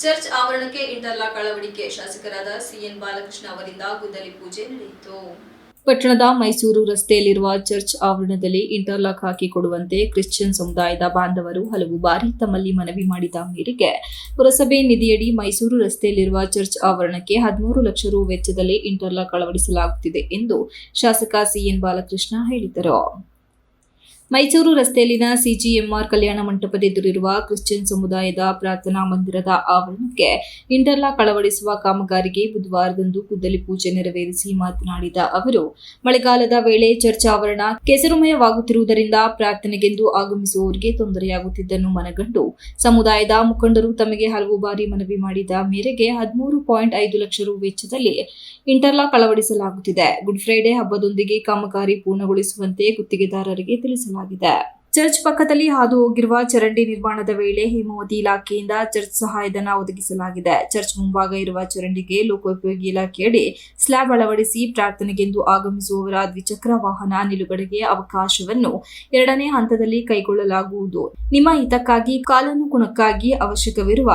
Church ಆವರಣಕ್ಕೆ interlock ಅಳವಡಿಕೆ ಶಾಸಕರಾದ ಸಿಎನ್ ಬಾಲಕೃಷ್ಣ ಅವರಿಂದ ಗುದ್ದಲಿ ಪೂಜೆ ನಡೆಯಿತು. ಪಟ್ಟಣದ ಮೈಸೂರು ರಸ್ತೆಯಲ್ಲಿರುವ ಚರ್ಚ್ ಆವರಣದಲ್ಲಿ ಇಂಟರ್ಲಾಕ್ ಹಾಕಿಕೊಡುವಂತೆ ಕ್ರಿಶ್ಚಿಯನ್ ಸಮುದಾಯದ ಬಾಂಧವರು ಹಲವು ಬಾರಿ ತಮ್ಮಲ್ಲಿ ಮನವಿ ಮಾಡಿದ ಮೇರೆಗೆ ಪುರಸಭೆ ನಿಧಿಯಡಿ ಮೈಸೂರು ರಸ್ತೆಯಲ್ಲಿರುವ ಚರ್ಚ್ ಆವರಣಕ್ಕೆ 13 ಲಕ್ಷ ರು ವೆಚ್ಚದಲ್ಲಿ ಇಂಟರ್ಲಾಕ್ ಅಳವಡಿಸಲಾಗುತ್ತಿದೆ ಎಂದು ಶಾಸಕ ಸಿಎನ್ ಬಾಲಕೃಷ್ಣ ಹೇಳಿದರು. ಮೈಸೂರು ರಸ್ತೆಯಲ್ಲಿನ ಸಿಜಿಎಂಆರ್ ಕಲ್ಯಾಣ ಮಂಟಪದ ಎದುರಿರುವ ಕ್ರಿಶ್ಚಿಯನ್ ಸಮುದಾಯದ ಪ್ರಾರ್ಥನಾ ಮಂದಿರದ ಆವರಣಕ್ಕೆ ಇಂಟರ್ಲಾಕ್ ಅಳವಡಿಸುವ ಕಾಮಗಾರಿಗೆ ಬುಧವಾರದಂದು ಗುದ್ದಲಿ ಪೂಜೆ ನೆರವೇರಿಸಿ ಮಾತನಾಡಿದ ಅವರು, ಮಳೆಗಾಲದ ವೇಳೆ ಚರ್ಚ್ ಆವರಣ ಕೆಸರುಮಯವಾಗುತ್ತಿರುವುದರಿಂದ ಪ್ರಾರ್ಥನೆಗೆಂದು ಆಗಮಿಸುವವರಿಗೆ ತೊಂದರೆಯಾಗುತ್ತಿದ್ದನ್ನು ಮನಗಂಡು ಸಮುದಾಯದ ಮುಖಂಡರು ತಮಗೆ ಹಲವು ಬಾರಿ ಮನವಿ ಮಾಡಿದ ಮೇರೆಗೆ 13.5 ಲಕ್ಷ ರು ವೆಚ್ಚದಲ್ಲಿ ಇಂಟರ್ಲಾಕ್ ಅಳವಡಿಸಲಾಗುತ್ತಿದೆ. ಗುಡ್ ಫ್ರೈಡೆ ಹಬ್ಬದೊಂದಿಗೆ ಕಾಮಗಾರಿ ಪೂರ್ಣಗೊಳಿಸುವಂತೆ ಗುತ್ತಿಗೆದಾರರಿಗೆ ತಿಳಿಸಲಾಗಿದೆ. ಚರ್ಚ್ ಪಕ್ಕದಲ್ಲಿ ಹಾದು ಹೋಗಿರುವ ಚರಂಡಿ ನಿರ್ಮಾಣದ ವೇಳೆ ಹೇಮಾವತಿ ಇಲಾಖೆಯಿಂದ ಚರ್ಚ್ ಸಹಾಯಧನ ಒದಗಿಸಲಾಗಿದೆ. ಚರ್ಚ್ ಮುಂಭಾಗ ಇರುವ ಚರಂಡಿಗೆ ಲೋಕೋಪಯೋಗಿ ಇಲಾಖೆಯಡಿ ಸ್ಲ್ಯಾಬ್ ಅಳವಡಿಸಿ ಪ್ರಾರ್ಥನೆಗೆಂದು ಆಗಮಿಸುವವರ ದ್ವಿಚಕ್ರ ವಾಹನ ನಿಲುಗಡೆಗೆ ಅವಕಾಶವನ್ನು 2ನೇ ಹಂತದಲ್ಲಿ ಕೈಗೊಳ್ಳಲಾಗುವುದು. ನಿಮ್ಮ ಹಿತಕ್ಕಾಗಿ ಕಾಲಾನುಗುಣಕ್ಕಾಗಿ ಅವಶ್ಯಕವಿರುವ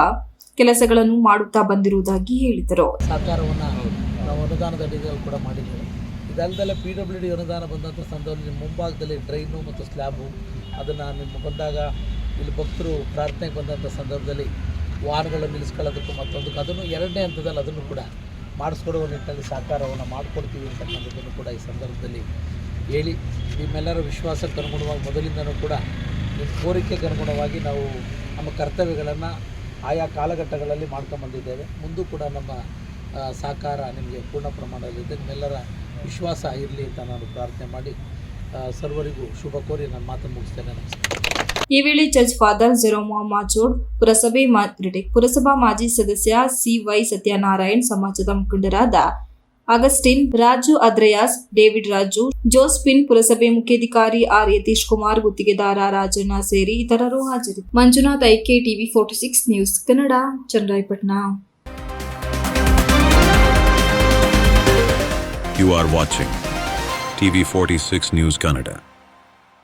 ಕೆಲಸಗಳನ್ನು ಮಾಡುತ್ತಾ ಬಂದಿರುವುದಾಗಿ ಹೇಳಿದರು. ಅನುದಾನದ ಅಡಿಯಲ್ಲಿ ಕೂಡ ಮಾಡಿದ್ದೇವೆ. ಇದಲ್ಲದೆ PWD ಅನುದಾನ ಬಂದಂಥ ಸಂದರ್ಭದಲ್ಲಿ ಮುಂಭಾಗದಲ್ಲಿ ಡ್ರೈನು ಮತ್ತು ಸ್ಲ್ಯಾಬು ಅದನ್ನು ನಿಮ್ಮ ಬಂದಾಗ ಇಲ್ಲಿ ಭಕ್ತರು ಪ್ರಾರ್ಥನೆಗೆ ಬಂದಂಥ ಸಂದರ್ಭದಲ್ಲಿ ವಾಹನಗಳನ್ನು ನಿಲ್ಲಿಸ್ಕೊಳ್ಳೋದಕ್ಕೂ ಮತ್ತೊಂದಕ್ಕೆ ಅದನ್ನು 2ನೇ ಹಂತದಲ್ಲಿ ಅದನ್ನು ಕೂಡ ಮಾಡಿಸ್ಕೊಡುವ ನಿಟ್ಟಿನಲ್ಲಿ ಸಹಕಾರವನ್ನು ಮಾಡಿಕೊಡ್ತೀವಿ ಅಂತಕ್ಕಂಥದ್ದನ್ನು ಕೂಡ ಈ ಸಂದರ್ಭದಲ್ಲಿ ಹೇಳಿ, ನಿಮ್ಮೆಲ್ಲರ ವಿಶ್ವಾಸಕ್ಕೆ ಅನುಗುಣವಾಗಿ ಮೊದಲಿಂದನೂ ಕೂಡ ನಿಮ್ಮ ಕೋರಿಕೆಗೆ ಅನುಗುಣವಾಗಿ ನಾವು ನಮ್ಮ ಕರ್ತವ್ಯಗಳನ್ನು ಆಯಾ ಕಾಲಘಟ್ಟಗಳಲ್ಲಿ ಮಾಡ್ಕೊಂಬಂದಿದ್ದೇವೆ. ಮುಂದೂ ಕೂಡ ನಮ್ಮ ಸಹಕಾರ ನಿಮಗೆ ಪೂರ್ಣ ಪ್ರಮಾಣದಲ್ಲಿದೆ. ನಿಮ್ಮೆಲ್ಲರ ವಿಶ್ವಾಸ ಇರಲಿ ಅಂತ ನಾನು ಪ್ರಾರ್ಥನೆ ಮಾಡಿ ಸರ್ವರಿಗೂ ಶುಭ ಕೋರಿ ನನ್ನ ಮಾತನ್ನು ಮುಗಿಸ್ತೇನೆ. ನಮಸ್ಕಾರ. ಈ ವೇಳೆ ಚರ್ಚ್ ಫಾದರ್ ಜೆರೋಮಾ ಮಾಚೋಡ್, ಪುರಸಭಾ ಮಾಜಿ ಸದಸ್ಯ CY ಸತ್ಯನಾರಾಯಣ್, ಸಮಾಜದ ಮುಖಂಡರಾದ ಅಗಸ್ಟಿನ್, ರಾಜು ಅದ್ರಯಾಸ್, ಡೇವಿಡ್ ರಾಜು, ಜೋಸ್ಪಿನ್, ಪುರಸಭೆ ಮುಖ್ಯಾಧಿಕಾರಿ R ಯತೀಶ್ ಕುಮಾರ್, ಗುತ್ತಿಗೆದಾರ ರಾಜಣ್ಣ ಸೇರಿ ಇತರರು ಹಾಜರಿದ್ದರು. Manjunath, IK TV46 news Kannada, Channarayapatna. You are watching TV46 News Kannada.